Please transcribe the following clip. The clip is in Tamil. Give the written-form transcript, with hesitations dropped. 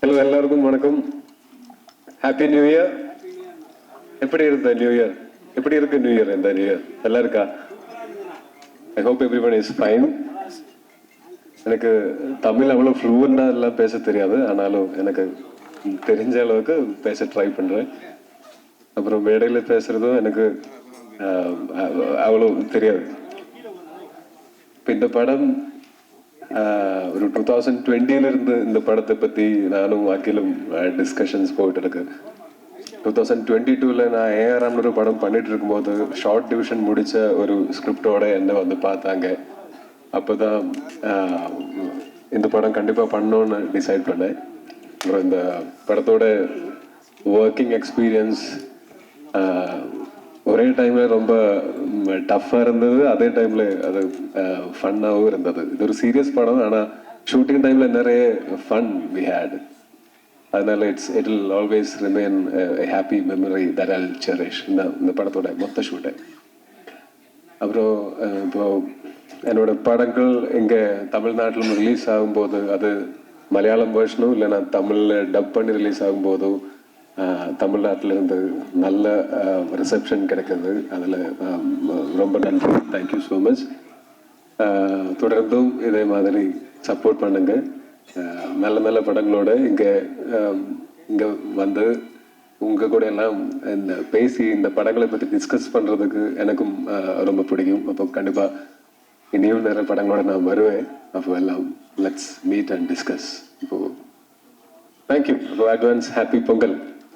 ஹலோ, எல்லாருக்கும் வணக்கம். Happy new year. எப்படி இருந்த நியூ இயர்? எப்படி இருக்கு நியூ இயர்? இந்த நியூ இயர் நல்லா இருக்கா? I hope everyone is fine. எனக்கு தமிழ் அவ்வளோ ஃப்ளூவெண்டாக எல்லாம் பேச தெரியாது, ஆனாலும் எனக்கு தெரிஞ்ச அளவுக்கு பேச ட்ரை பண்ணுறேன். அப்புறம் மேடையில் பேசுகிறதும் எனக்கு அவ்வளோ தெரியாது. இப்போ இந்த படம் ஒரு 2020 இந்த படத்தை பற்றி நானும் அகிலும் டிஸ்கஷன்ஸ் போயிட்டு இருக்கு. 2022 நான் ஏஆர்எம்னு ஒரு படம் பண்ணிட்டு இருக்கும்போது ஷார்ட் டிவிஷன் முடிச்ச ஒரு ஸ்கிரிப்டோட என்ன வந்து பார்த்தாங்க. அப்போதான் இந்த படம் கண்டிப்பாக பண்ணணும்னு டிசைட் பண்ணேன். அப்புறம் இந்த படத்தோட ஒர்க்கிங் எக்ஸ்பீரியன்ஸ் ஒரே டைமில் ரொம்ப டஃப்பாக இருந்தது, அதே டைமில் அது ஃபன்னாகவும் இருந்தது. இது ஒரு சீரியஸ் படம், ஆனால் ஷூட்டிங் டைமில் நிறைய ஃபன் வி ஹேட். அதனால it will always remain happy memory that Jal cherish இந்த படத்தோட மொத்த ஷூட்டை. அப்புறம் இப்போ என்னோட படங்கள் இங்கே தமிழ்நாட்டில் ரிலீஸ் ஆகும்போது அது மலையாளம் வேர்ஷனும் இல்லைன்னா தமிழில் டப் பண்ணி ரிலீஸ் ஆகும்போதும் தமிழ்நாட்டிலிருந்து நல்ல ரிசப்ஷன் கிடைக்குது. அதில் ரொம்ப நன்றி. Thank you so much. தொடர்ந்தும் இதே மாதிரி சப்போர்ட் பண்ணுங்க. நல்ல நல்ல படங்களோட இங்கே வந்து உங்கள் கூட எல்லாம் இந்த பேசி இந்த படங்களை பற்றி டிஸ்கஸ் பண்ணுறதுக்கு எனக்கும் ரொம்ப பிடிக்கும். அப்போ கண்டிப்பாக இனியும் நிறைய படங்களோட நான் வருவேன். அப்போ எல்லாம் லெட்ஸ் மீட் அண்ட் டிஸ்கஸ். இப்போ தேங்க்யூ. அப்போ அட்வான்ஸ் ஹாப்பி பொங்கல்.